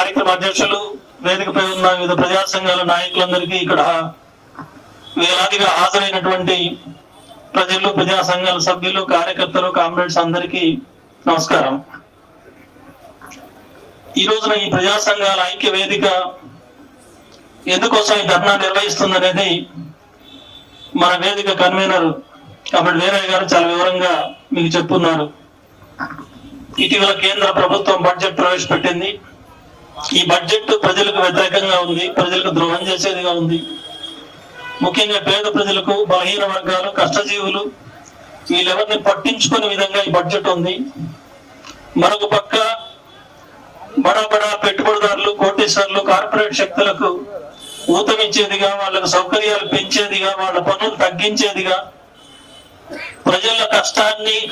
కార్యక్రమ అధ్యక్షులు, వేదికపై ఉన్న వివిధ ప్రజా సంఘాల నాయకులందరికీ, ఇక్కడ వేలాదిగా హాజరైనటువంటి ప్రజలు, ప్రజా సంఘాల సభ్యులు, కార్యకర్తలు, కామ్రేడ్స్ అందరికీ నమస్కారం. ఈ రోజున ఈ ప్రజా సంఘాల ఐక్య వేదిక ఎందుకోసం ఈ ధర్నా నిర్వహిస్తుందనేది మన వేదిక కన్వీనర్ కాబట్టి వీరయ్య గారు చాలా వివరంగా మీకు చెప్పున్నారు. ఇటీవల కేంద్ర ప్రభుత్వం బడ్జెట్ ప్రవేశపెట్టింది. ఈ బడ్జెట్ ప్రజలకు వ్యతిరేకంగా ఉంది, ప్రజలకు ద్రోహం చేసేదిగా ఉంది. ముఖ్యంగా పేద ప్రజలకు, బలహీన వర్గాలు, కష్టజీవులు వీళ్ళెవరిని పట్టించుకునే విధంగా ఈ బడ్జెట్ ఉంది. మరొక పక్క బడా పెట్టుబడిదారులు, కోటీశ్వర్లు, కార్పొరేట్ శక్తులకు ఊతమిచ్చేదిగా, వాళ్ళకు సౌకర్యాలు పెంచేదిగా, వాళ్ళ పనులు తగ్గించేదిగా, ప్రజల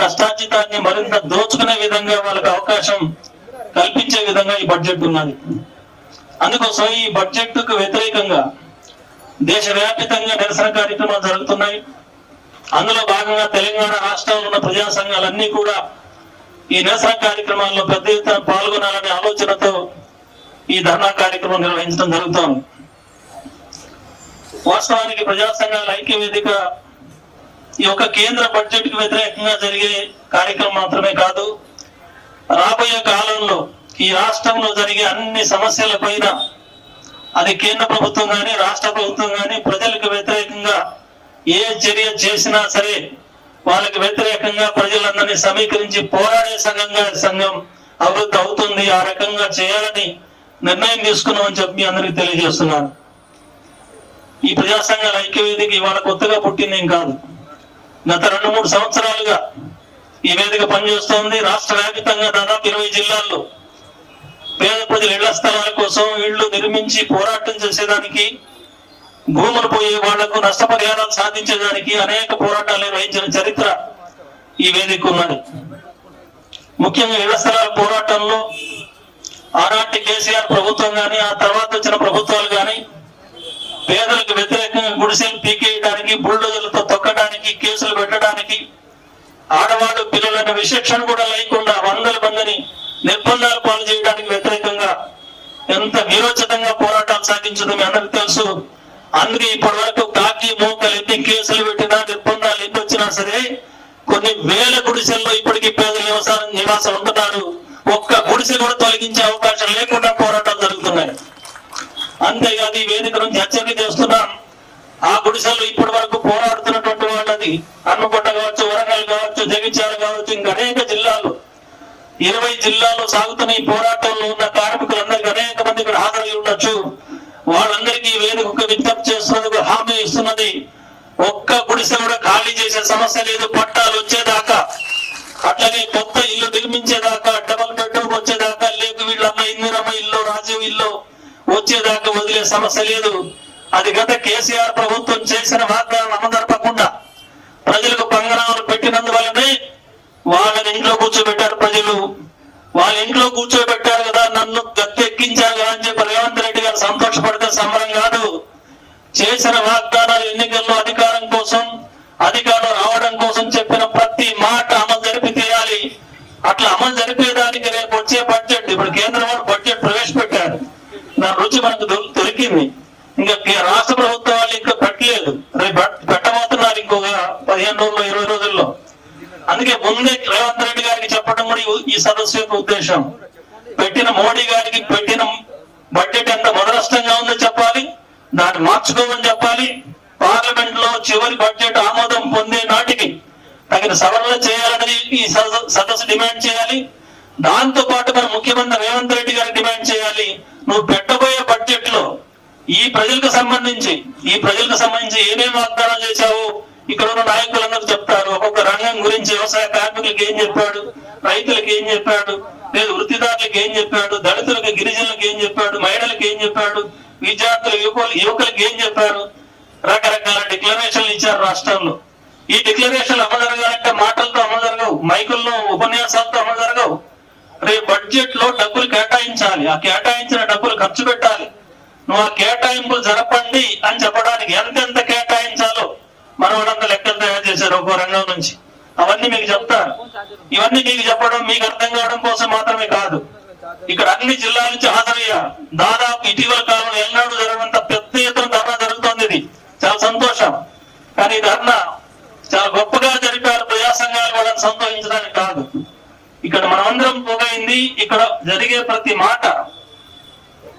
కష్టార్జితాన్ని మరింత దోచుకునే విధంగా వాళ్ళకు అవకాశం కల్పించే విధంగా ఈ బడ్జెట్ ఉన్నది. అందుకోసం ఈ బడ్జెట్ కు వ్యతిరేకంగా దేశవ్యాప్తంగా నిరసన కార్యక్రమాలు జరుగుతున్నాయి. అందులో భాగంగా తెలంగాణ రాష్ట్రంలో ఉన్న ప్రజా సంఘాలన్నీ కూడా ఈ నిరసన కార్యక్రమాల్లో పెద్ద ఎత్తున పాల్గొనాలనే ఆలోచనతో ఈ ధర్నా కార్యక్రమం నిర్వహించడం జరుగుతోంది. వాస్తవానికి ప్రజా సంఘాల ఐక్య వేదిక ఈ యొక్క కేంద్ర బడ్జెట్ కు వ్యతిరేకంగా జరిగే కార్యక్రమం మాత్రమే కాదు, రాబోయే కాలంలో ఈ రాష్ట్రంలో జరిగే అన్ని సమస్యల పైన అది కేంద్ర ప్రభుత్వం కానీ, రాష్ట్ర ప్రభుత్వం కానీ ప్రజలకు వ్యతిరేకంగా ఏ చర్య చేసినా సరే వాళ్ళకి వ్యతిరేకంగా ప్రజలందరినీ సమీకరించి పోరాడే సంఘం అభివృద్ధి అవుతుంది. ఆ రకంగా చేయాలని నిర్ణయం తీసుకున్నామని చెప్పి అందరికీ తెలియజేస్తున్నాను. ఈ ప్రజా సంఘాల ఐక్య వేదిక ఇవాళ కొత్తగా పుట్టిందేం కాదు. గత 2-3 సంవత్సరాలుగా ఈ వేదిక పనిచేస్తోంది. రాష్ట్ర వ్యాప్తంగా దాదాపు 20 జిల్లాల్లో పేద ప్రజల ఇళ్ల స్థలాల కోసం ఇళ్లు నిర్మించి పోరాటం చేసేదానికి, భూములు పోయే వాళ్లకు నష్టపరిహారాలు సాధించేదానికి అనేక పోరాటాలు నిర్వహించిన చరిత్ర ఈ వేదిక ఉన్నది. ముఖ్యంగా ఇళ్ల స్థలాల పోరాటంలో ఆనాటి కేసీఆర్ ప్రభుత్వం కానీ, ఆ తర్వాత వచ్చిన ప్రభుత్వాలు కానీ పేదలకు వ్యతిరేకంగా గుడిసెలు పీకేయడానికి, బుల్డోజర్లతో తొక్కడానికి, కేసులు పెట్టడానికి, ఆడవాళ్ళు పిల్లలైన విచక్షణ కూడా లేకుండా వందల మందిని నిర్బంధాలు పాలు చేయడానికి వ్యతిరేకంగా ఎంత వీరోచితంగా పోరాటాలు సాగించడం మీ అందరికీ తెలుసు. అందుకే ఇప్పటి వరకు కాకి మోకలు ఎన్ని కేసులు పెట్టినా, నిర్బంధాలు ఎన్ని వచ్చినా సరే కొన్ని వేల గుడిసెల్లో ఇప్పటికీ పేదల నివాసం ఉంటున్నారు. ఒక్క గుడిసె కూడా తొలగించే అవకాశం లేకుండా పోరాటాలు జరుగుతున్నాయి. అంతేకాదు ఈ వేదిక నుంచి హెచ్చరిక చేస్తున్నాం, ఆ గుడిసెల్లో ఇప్పటి వరకు పోరాడుతున్నటువంటి వాళ్ళది హన్మకొండ కావచ్చు, వరంగల్ కావచ్చు, జగిత్యాల కావచ్చు, ఇంకా అనేక జిల్లాలు 20 జిల్లాల్లో సాగుతున్న ఈ పోరాటంలో ఉన్న కార్మికులందరికీ అనేక మంది ఇక్కడ హాజరై ఉండొచ్చు. వాళ్ళందరికీ వేదిక విజ్ఞప్తి చేస్తున్నందుకు హామీ ఇస్తున్నది, ఒక్క గుడిసె కూడా ఖాళీ చేసే సమస్య లేదు. పట్టాలు వచ్చేదాకా, అట్లాగే కొత్త ఇల్లు నిర్మించేదాకా, డబుల్ బెడ్రూమ్ వచ్చేదాకా, లేక వీళ్ళమ్మ ఇందిరమ్మ ఇల్లు, రాజీవ్ ఇల్లు వచ్చేదాకా వదిలే సమస్య లేదు. అది గత కేసీఆర్ ప్రభుత్వం చేసిన వాగ్దానం అమలుపకుండా ప్రజలకు పంగనామాలు పెట్టినందువల్లనే వాళ్ళని ఇంట్లో కూర్చోబెట్టారు. ప్రజలు వాళ్ళ ఇంట్లో కూర్చోబెట్టారు కదా, నన్ను గత్తెక్కించారు కదా అని చెప్పి రేవంత్ రెడ్డి గారు సంతోషపడితే సంబరం కాదు. చేసిన వాగ్దానాలు, ఎన్నికల్లో అధికారం కోసం, అధికారం రావడం కోసం చెప్పిన ప్రతి మాట అమలు జరిపి తీయాలి. అట్లా అమలు జరిపేదానికి రేపు వచ్చే బడ్జెట్, ఇప్పుడు కేంద్రం వారు బడ్జెట్ ప్రవేశపెట్టారు, దాని రుచి మనకు దొరికింది. ఇంకా రాష్ట్ర ప్రభుత్వం వాళ్ళు ఇంకా పెట్టలేదు, రేపు పెట్టబోతున్నారు ఇంకొక 15 రోజుల్లో, 20 రోజుల్లో. అందుకే ముందే రేవంత్ రెడ్డి గారికి చెప్పడం కూడా ఈ సదస్సు యొక్క ఉద్దేశం. పెట్టిన మోడీ గారికి పెట్టిన బడ్జెట్ ఎంత మొదలష్టంగా ఉందో చెప్పాలి, దాన్ని మార్చుకోమని చెప్పాలి. పార్లమెంట్ లో చివరి బడ్జెట్ ఆమోదం పొందే నాటికి తగిన సవరణ చేయాలని ఈ సదస్సు డిమాండ్ చేయాలి. దాంతో పాటు మన ముఖ్యమంత్రి రేవంత్ రెడ్డి గారికి డిమాండ్ చేయాలి, నువ్వు పెట్టబోయే బడ్జెట్ లో ఈ ప్రజలకు సంబంధించి ఏమేమి వాగ్దానాలు చేశావు ఇక్కడ ఉన్న నాయకులందరూ చెప్తారు. ఒక్కొక్క రంగం గురించి వ్యవసాయ కార్మికులకు ఏం చెప్పాడు, రైతులకు ఏం చెప్పాడు, లేదు వృత్తిదారులకు ఏం చెప్పాడు, దళితులకు, గిరిజనులకు ఏం చెప్పాడు, మహిళలకు ఏం చెప్పాడు, విద్యార్థులు, యువకులకు ఏం చెప్పారు. రకరకాల డిక్లరేషన్లు ఇచ్చారు రాష్ట్రంలో. ఈ డిక్లరేషన్లు అమలు జరగాలంటే మాటలతో అమలు జరగవు, మైకుల్లో ఉపన్యాసాలతో అమలు జరగవు. రేపు బడ్జెట్ లో డబ్బులు కేటాయించాలి, ఆ కేటాయించిన డబ్బులు ఖర్చు పెట్టాలి. నువ్వు ఆ కేటాయింపులు జరపండి అని చెప్పడానికి ఎంతెంత కేటాయించాలో మనవాడంతా లెక్కలు తయారు చేశారు ఒక్కో రంగం నుంచి. అవన్నీ మీకు చెప్తారు. ఇవన్నీ మీకు చెప్పడం, మీకు అర్థం కావడం కోసం మాత్రమే కాదు, ఇక్కడ అన్ని జిల్లాల నుంచి హాజరయ్యారు. దాదాపు ఇటీవల కాలంలో ఎన్నడూ జరగనంత పెద్ద ఎత్తున ధర్నా జరుగుతోంది. ఇది చాలా సంతోషం. కానీ ఈ ధర్నా చాలా గొప్పగా జరిపారు ప్రజా సంఘాలు వాళ్ళని సంతోషించడానికి కాదు. ఇక్కడ మనమందరం పోగైంది ఇక్కడ జరిగే ప్రతి మాట,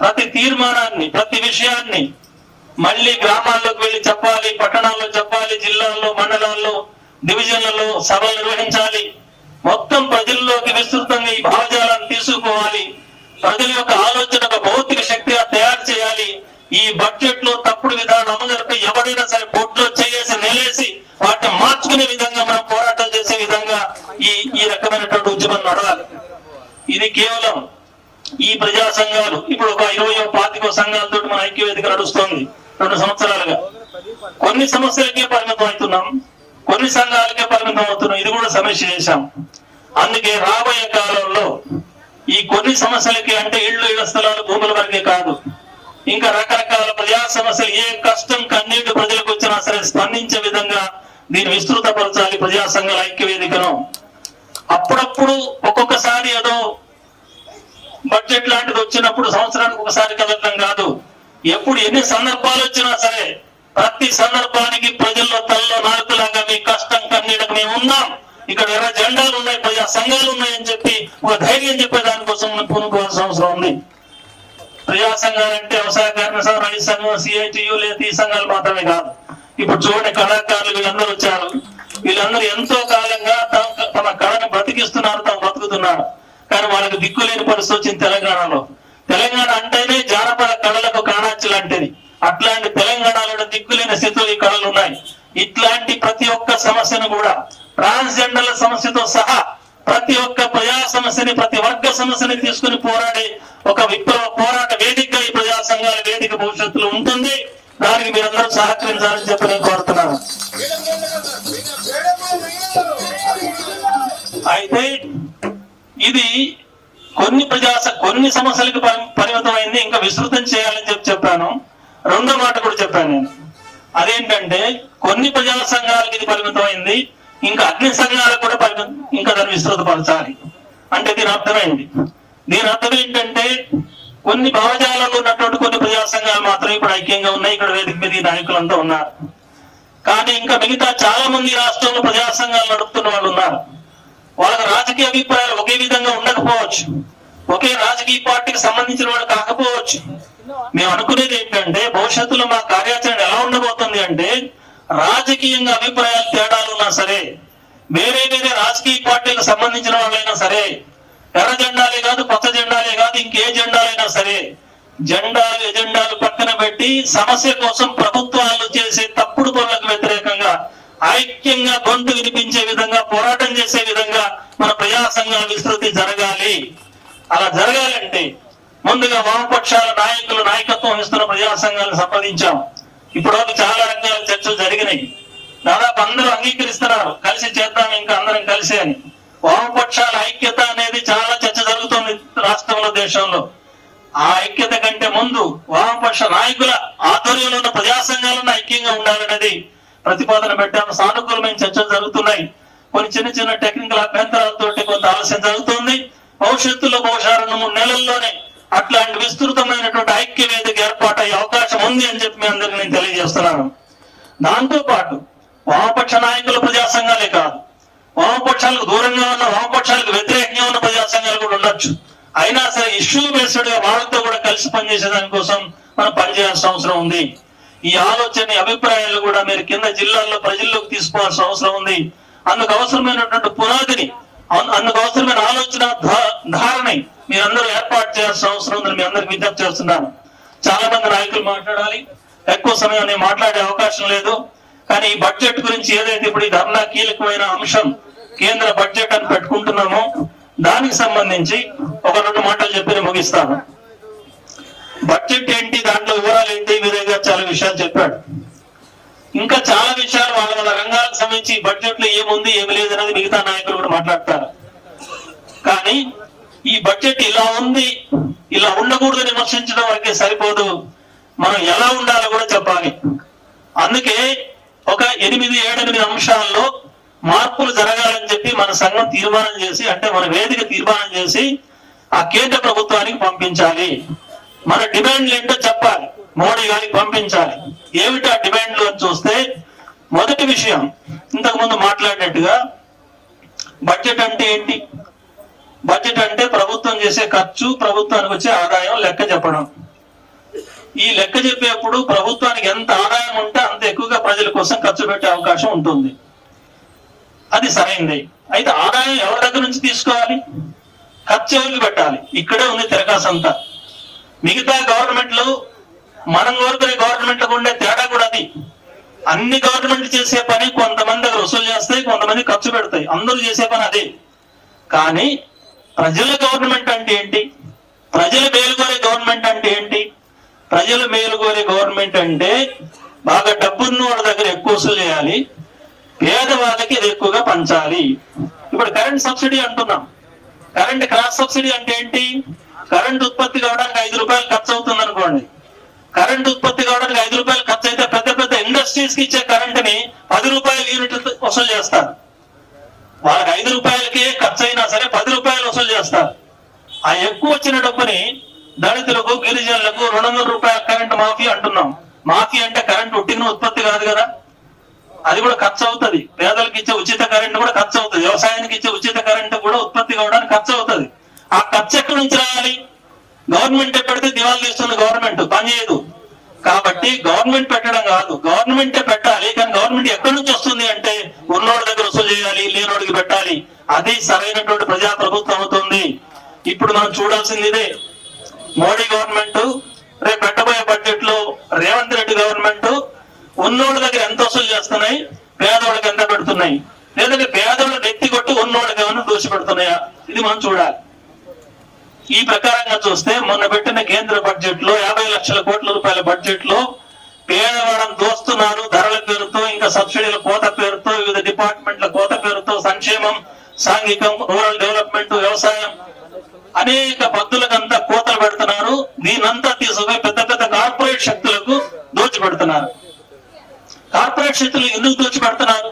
ప్రతి తీర్మానాన్ని, ప్రతి విషయాన్ని మళ్ళీ గ్రామాల్లోకి వెళ్ళి చెప్పాలి, పట్టణాల్లో చెప్పాలి, జిల్లాల్లో, మండలాల్లో, డివిజన్లలో సభలు నిర్వహించాలి. మొత్తం ప్రజల్లోకి విస్తృతంగా ఈ భావజాలాన్ని తీసుకోవాలి. ప్రజల యొక్క ఆలోచన ఒక భౌతిక శక్తిగా తయారు చేయాలి. ఈ బడ్జెట్ లో తప్పుడు విధానం అమలు జరిపి ఎవరైనా సరే బొడ్లో చేసి నిలేసి వాటిని మార్చుకునే విధంగా మనం పోరాటాలు చేసే విధంగా ఈ రకమైనటువంటి ఉద్యమం నడవాలి. ఇది కేవలం ఈ ప్రజా సంఘాలు ఇప్పుడు ఒక 20-25 సంఘాలతో మన ఐక్యవేదిక నడుస్తోంది 2 సంవత్సరాలుగా. కొన్ని సమస్యలకే పరిమితం అవుతున్నాం, కొన్ని సంఘాలకే పరిమితం అవుతున్నాం. ఇది కూడా సమస్య చేశాం. అందుకే రాబోయే కాలంలో ఈ కొన్ని సమస్యలకి అంటే ఇళ్ల స్థలాలు, భూముల వరకే కాదు, ఇంకా రకరకాల ప్రజా సమస్యలు ఏ కష్టం కన్నీటి ప్రజలకు వచ్చినా సరే స్పందించే విధంగా దీన్ని విస్తృతపరచాలి ప్రజా సంఘాల ఐక్యవేదికను. అప్పుడప్పుడు ఒక్కొక్కసారి ఏదో బడ్జెట్ లాంటిది వచ్చినప్పుడు సంవత్సరానికి ఒకసారి కదలడం కాదు, ఎప్పుడు ఎన్ని సందర్భాలు వచ్చినా సరే ప్రతి సందర్భానికి ప్రజల్లో తల్లో నాలుగులాగా మీ కష్టం కన్నీడకు మేము ఉన్నాం, ఇక్కడ ఎర్ర జెండాలు ఉన్నాయి, ప్రజా సంఘాలు ఉన్నాయని చెప్పి ఒక ధైర్యం చెప్పే దానికోసం మనం పూనుకోవాల్సిన అవసరం ఉంది. ప్రజా సంఘాలు అంటే వ్యవసాయ కార్మిక సంఘం, రైతు సంఘం, సిఐటియు లేదా ఈ సంఘాలు మాత్రమే కాదు. ఇప్పుడు చూడండి కళాకారులు వీళ్ళందరూ వచ్చారు. వీళ్ళందరూ ఎంతో కాలంగా తమ కళను బ్రతికిస్తున్నారు, తాము బతుకుతున్నారు. కానీ వాళ్ళకి దిక్కులేని పరిస్థితి వచ్చింది తెలంగాణలో. తెలంగాణ అంటేనే జానపద కళలకు కాణాచి లాంటిది. అట్లాంటి తెలంగాణలో దిక్కులేని స్థితిలో ఈ కళలు ఉన్నాయి. ఇట్లాంటి ప్రతి ఒక్క సమస్యను కూడా ట్రాన్స్జెండర్ల సమస్యతో సహా ప్రతి ఒక్క ప్రజా సమస్యని, ప్రతి వర్గ సమస్యని తీసుకుని పోరాడే ఒక విప్లవ పోరాట వేదిక ఈ ప్రజా సంఘాల వేదిక భవిష్యత్తులో ఉంటుంది. దానికి మీరందరూ సహకరించాలని చెప్పి నేను కోరుతున్నాను. అయితే ఇది కొన్ని సమస్యలకు పరిమితమైంది, ఇంకా విస్తృతం చేయాలని చెప్పాను. రెండో మాట కూడా చెప్పాను నేను. అదేంటంటే కొన్ని ప్రజా సంఘాలకు ఇది పరిమితమైంది, ఇంకా అన్ని సంఘాలకు కూడా ఇంకా దాన్ని విస్తృతపరచాలి. అంటే దీని అర్థమైంది. దీని అర్థం ఏంటంటే కొన్ని భావజాలలో ఉన్నటువంటి కొన్ని ప్రజా సంఘాలు మాత్రం ఇప్పుడు ఐక్యంగా ఉన్నాయి. ఇక్కడ వేదిక మీద ఈ నాయకులంతా ఉన్నారు. కానీ ఇంకా మిగతా చాలా మంది రాష్ట్రంలో ప్రజా సంఘాలు నడుపుతున్న వాళ్ళు ఉన్నారు. వాళ్ళకి రాజకీయ అభిప్రాయాలు ఒకే విధంగా ఉండకపోవచ్చు, ఒకే రాజకీయ పార్టీకి సంబంధించిన వాళ్ళు కాకపోవచ్చు. మేము అనుకునేది ఏంటంటే భవిష్యత్తులో మా కార్యాచరణ ఎలా ఉండబోతుంది అంటే రాజకీయంగా అభిప్రాయాలు తేడాలు ఉన్నా సరే, వేరే వేరే రాజకీయ పార్టీలకు సంబంధించిన వాళ్ళైనా సరే, ఎర్ర జెండాలే కాదు, పచ్చ జెండాలే కాదు, ఇంకే జెండాలైనా సరే, ఎజెండాలు పక్కన పెట్టి సమస్య కోసం ప్రభుత్వాలు చేసే తప్పుడు పనులకు వ్యతిరేకంగా ఐక్యంగా గొంతు వినిపించే విధంగా పోరాటం చేసే విధంగా మన ప్రజా సంఘాల విస్తృతి జరగాలి. అలా జరగాలంటే ముందుగా వామపక్షాల నాయకత్వం ఇస్తున్న ప్రజా సంఘాలను సంప్రదించాం. ఇప్పటివరకు చాలా రంగాల చర్చలు జరిగినాయి. దాదాపు అందరూ అంగీకరిస్తున్నారు కలిసి చేద్దాం ఇంకా అందరం కలిసి అని. వామపక్షాల ఐక్యత అనేది చాలా చర్చ జరుగుతుంది రాష్ట్రంలో, దేశంలో. ఆ ఐక్యత కంటే ముందు వామపక్ష నాయకుల ఆధ్వర్యంలో ఉన్న ప్రజా సంఘాలను ఐక్యంగా ఉండాలనేది ప్రతిపాదన పెట్టాము. సానుకూలమైన చర్చలు జరుగుతున్నాయి. కొన్ని చిన్న టెక్నికల్ అభ్యంతరాలతో కొంత ఆలస్యం జరుగుతుంది. భవిష్యత్తులో బహుశా 2-3 నెలల్లోనే అట్లాంటి విస్తృతమైనటువంటి ఐక్య వేదిక ఏర్పాటు అయ్యే అవకాశం ఉంది అని చెప్పి మీ అందరికీ నేను తెలియజేస్తున్నాను. దాంతో పాటు వామపక్ష నాయకుల ప్రజా సంఘాలే కాదు, వామపక్షాలకు దూరంగా ఉన్న, వామపక్షాలకు వ్యతిరేకంగా ఉన్న ప్రజా సంఘాలు కూడా ఉండొచ్చు. అయినా సరే ఇష్యూ బేస్డ్ గా వాళ్ళతో కూడా కలిసి పనిచేసే దానికోసం మనం పనిచేయాల్సిన అవసరం ఉంది. ఈ ఆలోచన, అభిప్రాయాలు కూడా మీరు కింద జిల్లాల్లో ప్రజల్లోకి తీసుకోవాల్సిన అవసరం ఉంది. అందుకు అవసరమైనటువంటి పునాదిని, అందుకు అవసరమైన ఆలోచన ధారణి మీరందరూ ఏర్పాటు చేయాల్సిన అవసరం ఉందని మీ అందరికి విజ్ఞప్తి చేస్తున్నాను. చాలా మంది నాయకులు మాట్లాడాలి, ఎక్కువ సమయం నేను మాట్లాడే అవకాశం లేదు. కానీ ఈ బడ్జెట్ గురించి ఏదైతే ఇప్పుడు ఈ ధర్నా కీలకమైన అంశం కేంద్ర బడ్జెట్ అని పెట్టుకుంటున్నామో దానికి సంబంధించి ఒక 2 మాటలు చెప్పి నేను ముగిస్తాను. బడ్జెట్ ఏంటి, దాంట్లో వివరాలు ఏంటి, విధంగా చాలా విషయాలు చెప్పాడు. ఇంకా చాలా విషయాలు వాళ్ళ రంగాలకు సంబంధించి బడ్జెట్ లో ఏముంది ఏమి లేదు అనేది మిగతా నాయకులు కూడా మాట్లాడతారు. కానీ ఈ బడ్జెట్ ఇలా ఉంది, ఇలా ఉండకూడదు విమర్శించడం వరకే సరిపోదు, మనం ఎలా ఉండాలో కూడా చెప్పాలి. అందుకే ఒక 8 అంశాల్లో మార్పులు జరగాలని చెప్పి మన సంఘం తీర్మానం చేసి, అంటే మన వేదిక తీర్మానం చేసి ఆ కేంద్ర ప్రభుత్వానికి పంపించాలి. మన డిమాండ్లు ఏంటో చెప్పాలి, మోడీ గారికి పంపించాలి. ఏమిటి ఆ డిమాండ్లు అని చూస్తే, మొదటి విషయం ఇంతకు ముందు మాట్లాడినట్టుగా బడ్జెట్ అంటే ఏంటి? బడ్జెట్ అంటే ప్రభుత్వం చేసే ఖర్చు, ప్రభుత్వానికి వచ్చే ఆదాయం లెక్క చెప్పడం. ఈ లెక్క చెప్పేప్పుడు ప్రభుత్వానికి ఎంత ఆదాయం ఉంటే అంత ఎక్కువగా ప్రజల కోసం ఖర్చు పెట్టే అవకాశం ఉంటుంది. అది సరైనది. అయితే ఆదాయం ఎవరి దగ్గర నుంచి తీసుకోవాలి? ఖర్చు ఎవరికి పెట్టాలి? ఇక్కడే ఉంది తిరకాసంతా. మిగతా గవర్నమెంట్లు, మనం కోరుకునే గవర్నమెంట్లకు ఉండే తేడా కూడా అది. అన్ని గవర్నమెంట్ చేసే పని కొంతమంది దగ్గర వసూలు చేస్తాయి, కొంతమంది ఖర్చు పెడతాయి. అందరూ చేసే పని అదే. కానీ ప్రజల గవర్నమెంట్ అంటే ఏంటి? ప్రజల మేలుకోరే గవర్నమెంట్ అంటే ఏంటి? ప్రజలు మేలుకోరే గవర్నమెంట్ అంటే బాగా డబ్బున్న వాళ్ళ దగ్గర ఎక్కువ వసూలు చేయాలి, పేదవాళ్ళకి ఇది ఎక్కువగా పంచాలి. ఇప్పుడు కరెంట్ సబ్సిడీ అంటున్నాం. కరెంట్ క్రాస్ సబ్సిడీ అంటే ఏంటి? కరెంట్ ఉత్పత్తి కావడానికి 5 రూపాయలు ఖర్చు అవుతుంది అనుకోండి. కరెంట్ ఉత్పత్తి కావడానికి 5 రూపాయలు ఖర్చు అయితే పెద్ద పెద్ద ఇండస్ట్రీస్ కి ఇచ్చే కరెంట్ని 10 రూపాయలు యూనిట్ వసూలు చేస్తారు. వాళ్ళకి 5 రూపాయలకి ఖర్చు అయినా సరే 10 రూపాయలు వసూలు చేస్తారు. ఆ ఎక్కువ వచ్చిన డబ్బుని దళితులకు, గిరిజనులకు 200 రూపాయల కరెంట్ మాఫీ అంటున్నాం. మాఫీ అంటే కరెంట్ ఉట్టిన ఉత్పత్తి కాదు కదా, అది కూడా ఖర్చు అవుతుంది. పేదలకు ఇచ్చే ఉచిత కరెంట్ కూడా ఖర్చు అవుతుంది. వ్యవసాయానికి ఇచ్చే ఉచిత కరెంట్ కూడా ఉత్పత్తి కావడానికి ఖర్చు అవుతుంది. ఆ ఖర్చు ఎక్కడి నుంచి రావాలి? గవర్నమెంట్ పెడితే దివాళా తీస్తుంది గవర్నమెంట్, పనిచేయదు. కాబట్టి గవర్నమెంట్ పెట్టడం కాదు, గవర్నమెంటే పెట్టాలి. కానీ గవర్నమెంట్ ఎక్కడి నుంచి వస్తుంది అంటే ఉన్నోడి దగ్గర వసూలు చేయాలి, లేనోడికి పెట్టాలి. అది సరైనటువంటి ప్రజా ప్రభుత్వం అవుతుంది. ఇప్పుడు మనం చూడాల్సింది ఇదే. మోడీ గవర్నమెంట్, రేపు పెట్టబోయే బడ్జెట్ లో రేవంత్ రెడ్డి గవర్నమెంట్ ఉన్నోళ్ళ దగ్గర ఎంత వసూలు చేస్తున్నాయి, పేదవాళ్ళకి ఎంత పెడుతున్నాయి, లేదంటే పేదవాళ్ళు నెత్తి కొట్టి ఉన్నోళ్ళకి ఏమైనా దోషి పెడుతున్నాయా? ఇది మనం చూడాలి. ఈ ప్రకారంగా చూస్తే మొన్న పెట్టిన కేంద్ర బడ్జెట్ లో 50 లక్షల కోట్ల రూపాయల బడ్జెట్ లో పేదవాళ్ళని దోస్తున్నారు. ధరల పేరుతో, ఇంకా సబ్సిడీల కోత పేరుతో, వివిధ డిపార్ట్మెంట్ల కోత పేరుతో, సంక్షేమం, సాంఘికం, రూరల్ డెవలప్మెంట్, వ్యవసాయం, అనేక పద్ధతులకంతా కోతలు పెడుతున్నారు. దీనంతా తీసుకుపోయి పెద్ద పెద్ద కార్పొరేట్ శక్తులకు దోచిపెడుతున్నారు. కార్పొరేట్ శక్తులు ఎందుకు దోచిపెడుతున్నారు?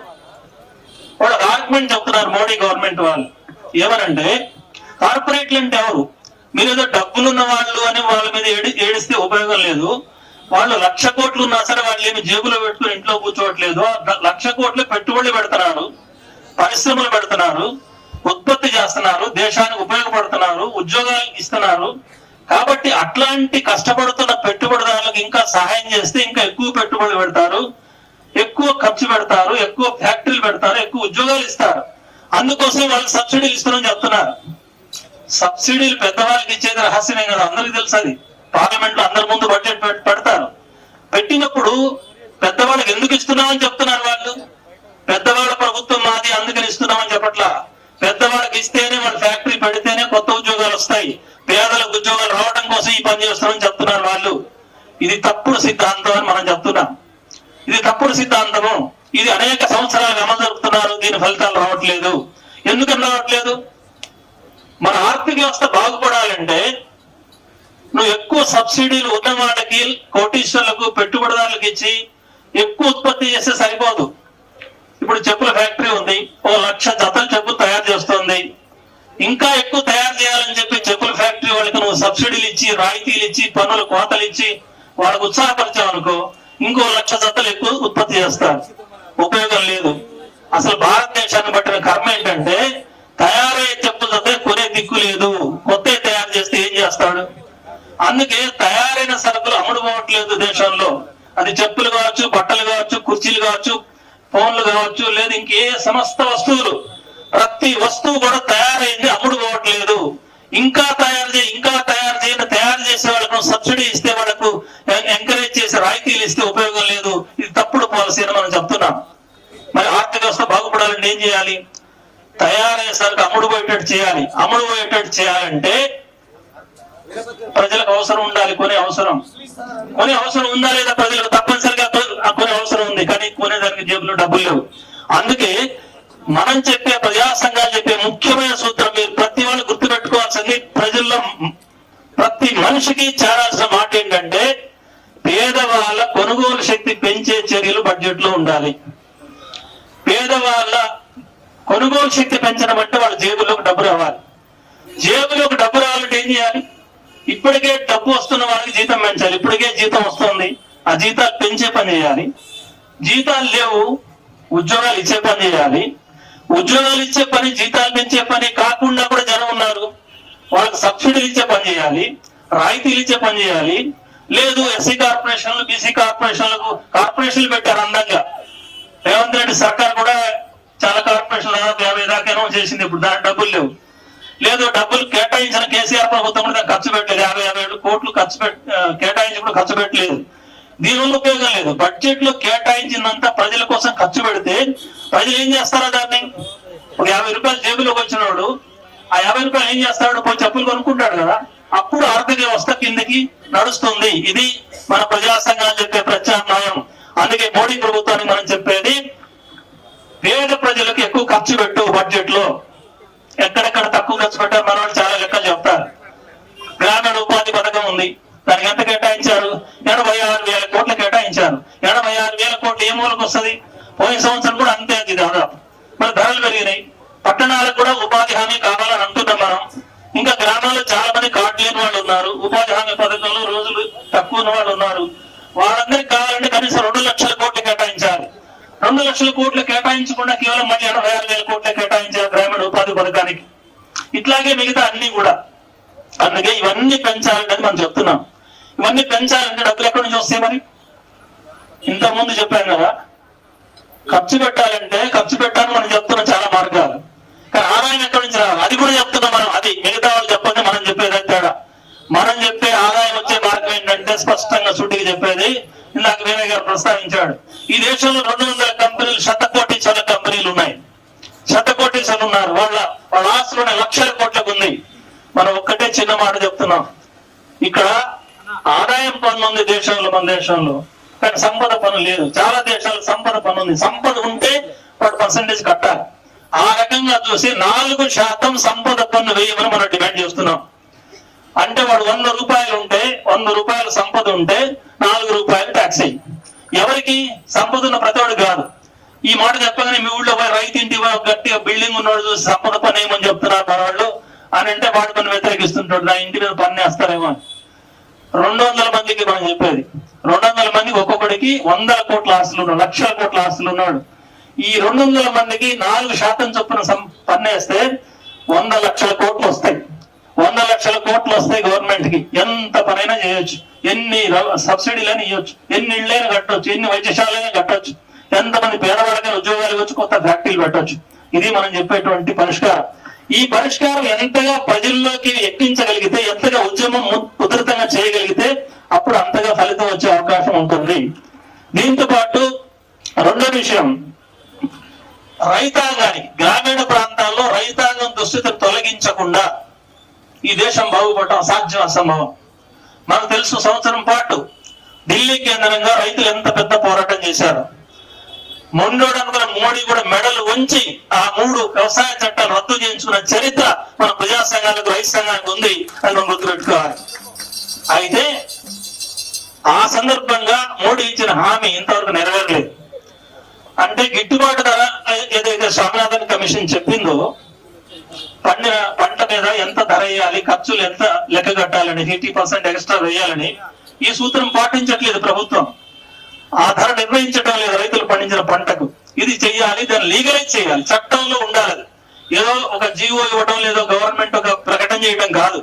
వాళ్ళు ఆర్గ్యుమెంట్ చెప్తున్నారు మోడీ గవర్నమెంట్ వాళ్ళు. ఏమనంటే, కార్పొరేట్లు అంటే ఎవరు? మీరు ఏదో డబ్బులున్న వాళ్ళు అని వాళ్ళ మీద ఏడిస్తే ఉపయోగం లేదు. వాళ్ళు 1,00,000 కోట్లు ఉన్నా సరే వాళ్ళు ఏమి జేబులో పెట్టుకుని ఇంట్లో కూర్చోవట్లేదు. 1,00,000 కోట్లు పెట్టుబడులు పెడుతున్నారు, పరిశ్రమలు పెడుతున్నారు, ఉత్పత్తి చేస్తున్నారు, దేశానికి ఉపయోగపడుతున్నారు, ఉద్యోగాలు ఇస్తున్నారు. కాబట్టి అట్లాంటి కష్టపడుతున్న పెట్టుబడిదారులకు ఇంకా సహాయం చేస్తే ఇంకా ఎక్కువ పెట్టుబడులు పెడతారు, ఎక్కువ ఖర్చు పెడతారు, ఎక్కువ ఫ్యాక్టరీలు పెడతారు, ఎక్కువ ఉద్యోగాలు ఇస్తారు. అందుకోసం వాళ్ళు సబ్సిడీలు ఇస్తున్నారని చెప్తున్నారు. సబ్సిడీలు పెద్దవాళ్ళకి ఇచ్చేది రహస్యమే కదా, అందరికి తెలుసు. అది పార్లమెంట్ లో అందరి ముందు బడ్జెట్ పెడతారు. పెట్టినప్పుడు పెద్దవాళ్ళకి ఎందుకు ఇస్తున్నామని చెప్తున్నారు వాళ్ళు. పెద్దవాళ్ళ ప్రభుత్వం మాది అందుకని ఇస్తున్నామని చెప్పట్లా. పెద్దవాళ్ళకి ఇస్తేనే, వాళ్ళ ఫ్యాక్టరీ పెడితేనే కొత్త ఉద్యోగాలు వస్తాయి, పేదలకు ఉద్యోగాలు రావడం కోసం ఈ పని చేస్తామని చెప్తున్నారు వాళ్ళు. ఇది తప్పుడు సిద్ధాంతం అని మనం చెప్తున్నాం. ఇది తప్పుడు సిద్ధాంతము. ఇది అనేక సంవత్సరాలు అమలు జరుపుతున్నారు, దీని ఫలితాలు రావట్లేదు. ఎందుకని రావట్లేదు? మన ఆర్థిక వ్యవస్థ బాగుపడాలంటే నువ్వు ఎక్కువ సబ్సిడీలు ఉన్న వాళ్ళకి, కోటీశ్వర్లకు, పెట్టుబడిదారులకు ఇచ్చి ఎక్కువ ఉత్పత్తి చేస్తే సరిపోదు. ఇప్పుడు చెప్పుల ఫ్యాక్టరీ ఉంది, 1,00,000 జతల చెప్పులు తయారు చేస్తుంది. ఇంకా ఎక్కువ తయారు చేయాలని చెప్పి చెప్పుల ఫ్యాక్టరీ వాళ్ళకి నువ్వు సబ్సిడీలు ఇచ్చి, రాయితీలు ఇచ్చి, పన్నుల కోతలు ఇచ్చి వాళ్ళకు ఉత్సాహపరిచావు అనుకో, ఇంకో 1,00,000 జతలు ఎక్కువ ఉత్పత్తి చేస్తారు. ఉపయోగం లేదు. అసలు భారతదేశాన్ని పట్టిన కర్మ ఏంటంటే, తయారయ్యే చెప్పుల జత కొనే దిక్కు లేదు. కొత్త తయారు చేస్తే ఏం చేస్తాడు? అందుకే తయారైన సరుకులు అమ్ముడుపోవట్లేదు దేశంలో. అది చెప్పులు కావచ్చు, బట్టలు కావచ్చు, కుర్చీలు కావచ్చు, ఫోన్లు కావచ్చు, లేదు ఇంకే సమస్త వస్తువులు, ప్రతి వస్తువు కూడా తయారైంది, అమ్ముడుపోవట్లేదు. ఇంకా తయారు చేయని తయారు చేసే వాళ్ళకు సబ్సిడీ ఇస్తే, వాళ్ళకు ఎంకరేజ్ చేసి రాయితీలు ఇస్తే ఉపయోగం లేదు. ఇది తప్పుడు పాలసీ అని మనం చెప్తున్నాం. మరి ఆర్థిక వ్యవస్థ బాగుపడాలంటే ఏం చేయాలి? తయారయ్యే సరుకు అమ్ముడుపోయేటట్టు చేయాలి. అమ్ముడుపోయేటట్టు చేయాలంటే ప్రజలకు అవసరం ఉండాలి, కొనే అవసరం ఉందా లేదా? ప్రజలకు తప్పనిసరిగా కొనే అవసరం ఉంది, కానీ కొనేదానికి జేబులో డబ్బులు లేవు. అందుకే మనం చెప్పే, ప్రజా సంఘాలు చెప్పే ముఖ్యమైన సూత్రం మీరు ప్రతి వాళ్ళు గుర్తుపెట్టుకోవాల్సింది, ప్రజల్లో ప్రతి మనిషికి చేరాల్సిన మాట ఏంటంటే, పేదవాళ్ళ కొనుగోలు శక్తి పెంచే చర్యలు బడ్జెట్ లో ఉండాలి. పేదవాళ్ళ కొనుగోలు శక్తి పెంచడం అంటే వాళ్ళ జేబులోకి డబ్బు రావాలి. జేబులోకి డబ్బు రావాలంటే ఏం చేయాలి? ఇప్పటికే డబ్బు వస్తున్న వాళ్ళకి జీతం పెంచాలి. ఇప్పటికే జీతం వస్తుంది, ఆ జీతాలు పెంచే పని చేయాలి. జీతాలు లేవు, ఉద్యోగాలు ఇచ్చే పని చేయాలి. ఉద్యోగాలు ఇచ్చే పని, జీతాలు పెంచే పని కాకుండా కూడా జనం ఉన్నారు, వాళ్ళకి సబ్సిడీలు ఇచ్చే పని చేయాలి, రాయితీలు ఇచ్చే పని చేయాలి. లేదు ఎస్సీ కార్పొరేషన్లు, బీసీ కార్పొరేషన్లకు కార్పొరేషన్లు పెట్టారు అందంగా. రేవంత్ రెడ్డి సర్కార్ కూడా చాలా కార్పొరేషన్లు 50 దాకా అనౌన్స్ చేసింది. ఇప్పుడు దానికి డబ్బులు లేవు. లేదు డబ్బులు కేటాయించిన కేసీఆర్ ప్రభుత్వం కూడా ఖర్చు పెట్టలేదు. 57 కోట్లు కేటాయించి కూడా ఖర్చు పెట్టలేదు. దీనివల్ల ఉపయోగం లేదు. బడ్జెట్ లో కేటాయించినంత ప్రజల కోసం ఖర్చు పెడితే ప్రజలు ఏం చేస్తారో దాన్ని, ఒక 50 రూపాయలు జేబులోకి వచ్చినవాడు ఆ 50 రూపాయలు ఏం చేస్తాడు? పోయి చెప్పులు కొనుక్కుంటాడు కదా. అప్పుడు ఆర్థిక వ్యవస్థ కిందకి నడుస్తుంది. ఇది మన ప్రజా సంఘాలు చెప్పే ప్రత్యామ్నాయం. అందుకే మోడీ ప్రభుత్వానికి మనం చెప్పేది, పేద ప్రజలకు ఎక్కువ ఖర్చు పెట్టు. బడ్జెట్ లో ఎక్కడెక్కడ తక్కువ ఖర్చు పెట్టారు మన వాళ్ళు చాలా లెక్కలు చెప్తారు. గ్రామీణ ఉపాధి పథకం ఉంది, దానికి ఎంత కేటాయించారు? 86,000 కోట్లు కేటాయించారు. 86,000 కోట్లు ఏ మూలకు వస్తుంది? పోయిన సంవత్సరం కూడా అంతే అది దాదాపు. మరి ధరలు పెరిగినాయి. పట్టణాలకు కూడా ఉపాధి హామీ కావాలని అంటున్నాం మనం. ఇంకా గ్రామాల్లో చాలా మంది కార్డు లేని వాళ్ళు ఉన్నారు, ఉపాధి హామీ పథకంలో రోజులు తక్కువ ఉన్న వాళ్ళు ఉన్నారు. వాళ్ళందరికీ కావాలంటే కనీసం 2 లక్షల కోట్లు కేటాయించాలి. 2 లక్షల కోట్లు కేటాయించకుండా కేవలం మళ్ళీ 86,000 కోట్లు కేటాయించారు గ్రామీణ ఉపాధి పథకానికి. ఇట్లాగే మిగతా అన్ని కూడా. అందుకే ఇవన్నీ పెంచాలని మనం చెప్తున్నాం. ఇవన్నీ పెంచాలంటే డబ్బులు ఎక్కడి నుంచి వస్తాయి? మరి ఇంతకుముందు చెప్పాం కదా, ఖర్చు పెట్టాలంటే ఖర్చు పెట్టాలని మనం చెప్తున్నాం చాలా మార్గాలు. కానీ ఆదాయం ఎక్కడి నుంచి రావాలి అది కూడా చెప్తున్నాం మనం. అది మిగతా వాళ్ళు చెప్పండి, మనం చెప్పేది తేడా. మనం చెప్పే ఆదాయం వచ్చే మార్గం ఏంటంటే స్పష్టంగా సూటిగా చెప్పేది. ఇందాక వినయ్ గారు ప్రస్తావించాడు, ఈ దేశంలో 200 కంపెనీలు, శతకోటీశ్వర కంపెనీలు ఉన్నాయి. శతకోటీశ్వరులు ఉన్నారు. వాళ్ళ ఆస్తులు లక్షల కోట్లకు ఉంది. మనం ఒక్కటే చిన్న మాట చెప్తున్నాం, ఇక్కడ ఆదాయం పన్ను ఉంది దేశంలో, మన దేశంలో, కానీ సంపద పన్ను లేదు. చాలా దేశాలు సంపద పన్ను ఉంది. సంపద ఉంటే వాడు పర్సంటేజ్ కట్టాలి. ఆ రకంగా చూసి 4% సంపద పన్ను వేయమని మనం డిమాండ్ చేస్తున్నాం. అంటే వాడు 100 రూపాయలు ఉంటే, 100 రూపాయల సంపద ఉంటే 4 రూపాయలు ట్యాక్స్ అయ్యి. ఎవరికి? సంపద ఉన్న ప్రతివాడు కాదు. ఈ మాట చెప్పగానే మీ ఊళ్ళో పోయి రైతు ఇంటి గట్టిగా బిల్డింగ్ ఉన్నవాడు చూసి సంపద పన్ను ఏమని చెప్తున్నారు మన వాళ్ళు అని అంటే వాడు పన్ను వ్యతిరేకిస్తుంటాడు, నా ఇంటి మీద పన్ను వేస్తారేమో. 200 మందికి మనం చెప్పేది, 200 మందికి ఒక్కొక్కడికి 100 కోట్ల ఆస్తులు ఉన్నాడు, లక్షల కోట్ల ఆస్తులు ఉన్నాడు. ఈ 200 మందికి 4% చొప్పున పన్ను వేస్తే 100 లక్షల కోట్లు వస్తాయి. 100 లక్షల కోట్లు వస్తాయి గవర్నమెంట్ కి. ఎంత పనైనా చేయొచ్చు, ఎన్ని సబ్సిడీలని ఇవ్వచ్చు, ఎన్ని ఇళ్ళైనా కట్టవచ్చు, ఎన్ని వైద్యశాలైనా కట్టవచ్చు, ఎంతమంది పేదవాళ్ళకైనా ఉద్యోగాలు ఇవ్వచ్చు, కొత్త ఫ్యాక్టరీలు పెట్టవచ్చు. ఇది మనం చెప్పేటువంటి పరిష్కారం. ఈ పరిష్కారం ఎంతగా ప్రజల్లోకి ఎక్కించగలిగితే, ఎంతగా ఉద్యమం ఉధృతంగా చేయగలిగితే అప్పుడు అంతగా ఫలితం వచ్చే అవకాశం ఉంటుంది. దీంతో పాటు రెండో విషయం, రైతాంగానికి, గ్రామీణ ప్రాంతాల్లో రైతాంగం దుస్థితిని తొలగించకుండా ఈ దేశం బాగుపడటం సాధ్యం అసంభవం. మనకు తెలుసు, సంవత్సరం పాటు ఢిల్లీ కేంద్రంగా రైతులు ఎంత పెద్ద పోరాటం చేశారు. మొన్నోడు అనుకున్న మోడీ కూడా మెడలు ఉంచి ఆ 3 వ్యవసాయ చట్టాలు రద్దు చేయించుకున్న చరిత్ర మన ప్రజా సంఘాలకు, రైతు సంఘానికి ఉంది అని మనం గుర్తుపెట్టుకోవాలి. అయితే ఆ సందర్భంగా మోడీ ఇచ్చిన హామీ ఇంతవరకు నెరవేరలేదు. అంటే గిట్టుబాటు ధర ఏదైతే స్వామినాథన్ కమిషన్ చెప్పిందో, పండిన పంట మీద ఎంత ధర వేయాలి, ఖర్చులు ఎంత లెక్క కట్టాలని, 80% ఎక్స్ట్రా వేయాలని ఈ సూత్రం పాటించట్లేదు ప్రభుత్వం. ఆ ధర నిర్ణయించడం లేదు రైతులు పండించిన పంటకు. ఇది చెయ్యాలి, దాన్ని లీగలైజ్ చేయాలి, చట్టంలో ఉండాలి. ఏదో ఒక జీవో ఇవ్వడం, లేదో గవర్నమెంట్ ఒక ప్రకటన చేయడం కాదు,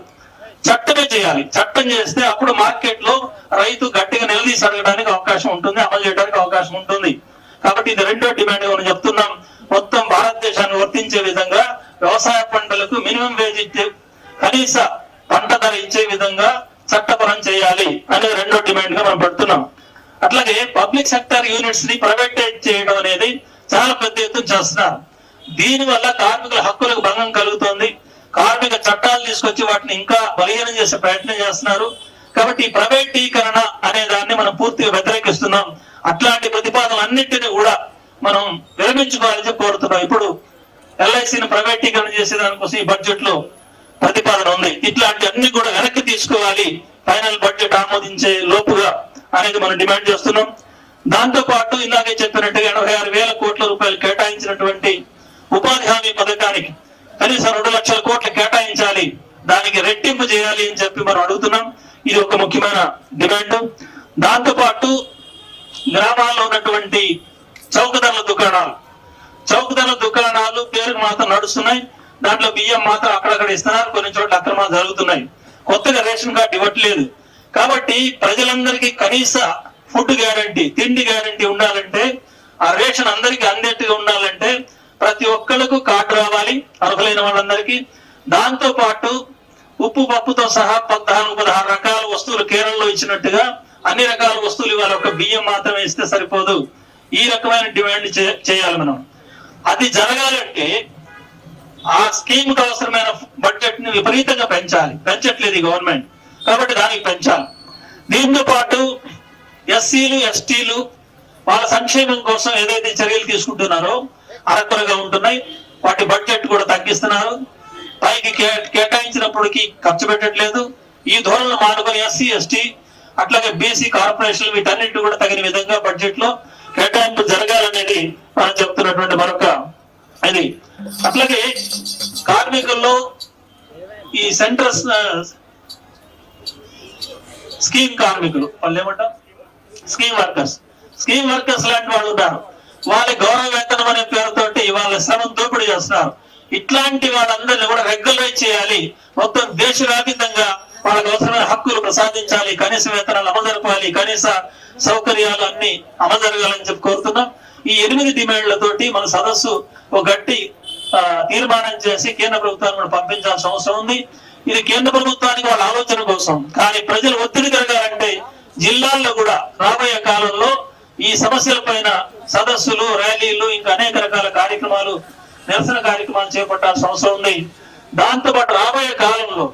చట్టమే చేయాలి. చట్టం చేస్తే అప్పుడు మార్కెట్ లో రైతు గట్టిగా నిలదీసి అడగడానికి అవకాశం ఉంటుంది, అమలు చేయడానికి అవకాశం ఉంటుంది. కాబట్టి ఇది రెండో డిమాండ్ మనం చెప్తున్నాం. మొత్తం భారతదేశాన్ని వర్తించే విధంగా వ్యవసాయ పంటలకు మినిమం వేజ్ ఇచ్చే, కనీస పంట ధర ఇచ్చే విధంగా చట్టపరం చేయాలి అనేది రెండో డిమాండ్ గా మనం పెడుతున్నాం. అట్లాగే పబ్లిక్ సెక్టర్ యూనిట్స్ ని ప్రైవేటైజ్ చేయడం అనేది చాలా పెద్ద ఎత్తున చేస్తున్నారు. దీనివల్ల కార్మికుల హక్కులకు భంగం కలుగుతుంది. కార్మిక చట్టాలు తీసుకొచ్చి వాటిని ఇంకా బలహీనం చేసే ప్రయత్నం చేస్తున్నారు. కాబట్టి ఈ ప్రైవేటీకరణ అనే దాన్ని మనం పూర్తిగా వ్యతిరేకిస్తున్నాం. అట్లాంటి ప్రతిపాదనలన్నింటినీ కూడా మనం విరమించుకోవాలని కోరుతున్నాం. ఇప్పుడు ఎల్ఐసిని ప్రైవేటీకరణ చేసేదానికోసం ఈ బడ్జెట్ లో ప్రతిపాదన ఉంది. ఇట్లాంటి అన్ని కూడా వెనక్కి తీసుకోవాలి ఫైనల్ బడ్జెట్ ఆమోదించే లోపుగా అనేది మనం డిమాండ్ చేస్తున్నాం. దాంతో పాటు ఇందాకే చెప్పినట్టుగా 86,000 కోట్ల రూపాయలు కేటాయించినటువంటి ఉపాధి హామీ పథకానికి కనీసం 2 లక్షల కోట్లు కేటాయించాలి. దానికి రెట్టింపు చేయాలి అని చెప్పి మనం అడుగుతున్నాం. ఇది ఒక ముఖ్యమైన డిమాండ్. దాంతో పాటు గ్రామాల్లో ఉన్నటువంటి చౌకధరల దుకాణాలు పేరుకు మాత్రం నడుస్తున్నాయి. దాంట్లో బియ్యం మాత్రం అక్కడక్కడ ఇస్తున్నారు, కొన్ని చోట్ల అక్రమాలు జరుగుతున్నాయి. కొత్తగా రేషన్ కార్డు ఇవ్వట్లేదు. కాబట్టి ప్రజలందరికీ కనీస ఫుడ్ గ్యారంటీ, తిండి గ్యారంటీ ఉండాలంటే, ఆ రేషన్ అందరికీ అందేట్టుగా ఉండాలంటే ప్రతి ఒక్కళ్ళకు కార్డు రావాలి, అర్హులైన వాళ్ళందరికీ. దాంతో పాటు ఉప్పు పప్పుతో సహా 14-16 రకాల వస్తువులు కేరళలో ఇచ్చినట్టుగా అన్ని రకాల వస్తువులు ఇవాళ ఒక బియ్యం మాత్రమే ఇస్తే సరిపోదు. ఈ రకమైన డిమాండ్ చేయాలి మనం. అది జరగాలంటే ఆ స్కీమ్ కు అవసరమైన బడ్జెట్ ని విపరీతంగా పెంచట్లేదు ఈ గవర్నమెంట్. కాబట్టి దానికి పెంచాలి. దీంతో పాటు ఎస్సీలు ఎస్టీలు వాళ్ళ సంక్షేమం కోసం ఏదైతే చర్యలు తీసుకుంటున్నారో అరకొరగా ఉంటున్నాయి. వాటి బడ్జెట్ కూడా తగ్గిస్తున్నారు. పైకి కేటాయించినప్పటికీ ఖర్చు పెట్టట్లేదు. ఈ ధోరణులు మానుకొని ఎస్సీ ఎస్టీ అట్లాగే బీసీ కార్పొరేషన్ వీటన్నిటి కూడా తగిన విధంగా బడ్జెట్ లో కేటాయింపు జరగాలనేది మనం చెప్తున్నటువంటి మరొక ఇది. అట్లాగే కార్మికుల్లో ఈ సెంట్రల్ స్కీమ్ కార్మికులు వాళ్ళు ఏమంటారు, స్కీమ్ వర్కర్స్ లాంటి వాళ్ళు ఉన్నారు. వాళ్ళ గౌరవ వేతనం అనే పేరుతోటి వాళ్ళ శ్రమం దోపిడీ చేస్తున్నారు. ఇట్లాంటి వాళ్ళందరినీ కూడా రెగ్యులరైజ్ చేయాలి. మొత్తం దేశవ్యాప్తంగా వాళ్ళకి అవసరమైన హక్కులు ప్రసాదించాలి, కనీస వేతనాలు అమలు జరపాలి, కనీస సౌకర్యాలు అన్ని అమలు జరగాలని చెప్పి కోరుతున్నాం. ఈ 8 డిమాండ్లతోటి మన సదస్సు ఒక గట్టి తీర్మానం చేసి కేంద్ర ప్రభుత్వాన్ని కూడా పంపించాల్సిన అవసరం ఉంది. ఇది కేంద్ర ప్రభుత్వానికి వాళ్ళ ఆలోచన కోసం. కానీ ప్రజలు ఒత్తిడి జరగాలంటే జిల్లాల్లో కూడా రాబోయే కాలంలో ఈ సమస్యల పైన సదస్సులు, ర్యాలీలు, ఇంకా అనేక రకాల కార్యక్రమాలు, నిరసన కార్యక్రమాలు చేపట్టాల్సిన అవసరం ఉంది. దాంతో పాటు రాబోయే కాలంలో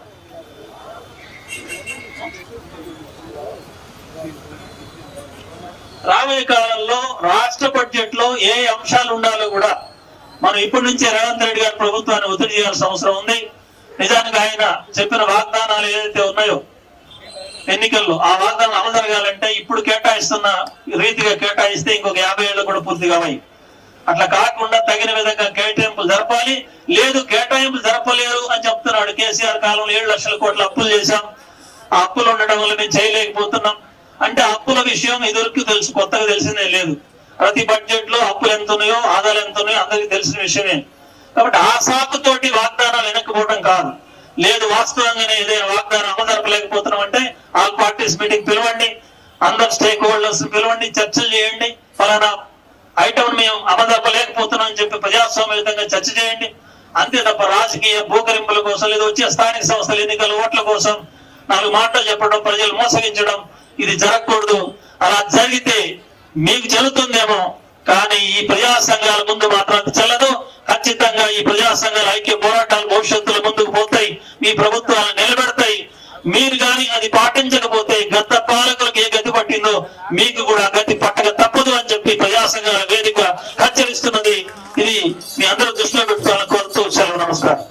రాష్ట్ర బడ్జెట్ లో ఏ అంశాలు ఉండాలో కూడా మనం ఇప్పటి నుంచే రేవంత్ రెడ్డి గారి ప్రభుత్వాన్ని ఒత్తిడి చేయాల్సిన అవసరం ఉంది. నిజానికి ఆయన చెప్పిన వాగ్దానాలు ఏదైతే ఉన్నాయో ఎన్నికల్లో, ఆ వాగ్దానం అమలు జరగాలంటే ఇప్పుడు కేటాయిస్తున్న రీతిగా కేటాయిస్తే ఇంకొక 50 ఏళ్ళు కూడా పూర్తి కావాలి. అట్లా కాకుండా తగిన విధంగా కేటాయింపులు జరపాలి. లేదు కేటాయింపులు జరపలేరు అని చెప్తున్నాడు. కేసీఆర్ కాలంలో 7 లక్షల కోట్ల అప్పులు చేశాం, ఆ అప్పులు ఉండడం వల్ల మేము చేయలేకపోతున్నాం అంటే అప్పుల విషయం ఇదివరకు తెలుసు, కొత్తగా తెలిసిందే లేదు. ప్రతి బడ్జెట్ లో అప్పులు ఎంత ఉన్నాయో, ఆదాయాలు ఎంత ఉన్నాయో అందరికీ తెలిసిన విషయమే. కాబట్టి ఆ సాకుతోటి వాగ్దానాలు వెనక్కిపోవడం కాదు. లేదు వాస్తవంగానే ఏదైనా వాగ్దానం అమలు జరపలేకపోతున్నాం అంటే ఆల్ పార్టీస్ మీటింగ్ పిలవండి, అందరు స్టేక్ హోల్డర్స్ పిలవండి, చర్చలు చేయండి. ఫలానా ఐటమ్ మేము అమలు జరపలేకపోతున్నాం అని చెప్పి ప్రజాస్వామ్యయుతంగా చర్చ చేయండి. అంతే తప్ప రాజకీయ భూకరింపుల కోసం, లేదా వచ్చే స్థానిక సంస్థల ఎన్నికల ఓట్ల కోసం 4 మాటలు చెప్పడం, ప్రజలు మోసగించడం ఇది జరగకూడదు. అలా జరిగితే మీకు చెల్లుతుందేమో, కానీ ఈ ప్రజా సంఘాల ముందు మాత్రం చెల్లదు. ఖచ్చితంగా ఈ ప్రజా సంఘాల ఐక్య పోరాటాలు భవిష్యత్తులో ముందుకు పోతాయి, మీ ప్రభుత్వాలను నిలబెడతాయి. మీరు కానీ అది పాటించకపోతే గత పాలకులకు ఏ గతి పట్టిందో మీకు కూడా గతి పట్టక తప్పదు అని చెప్పి ప్రజా సంఘాల వేదిక హెచ్చరిస్తున్నది. ఇది మీ అందరూ దృష్టిలో పెట్టుకోవాలని కోరుతూ సెలవు. నమస్కారం.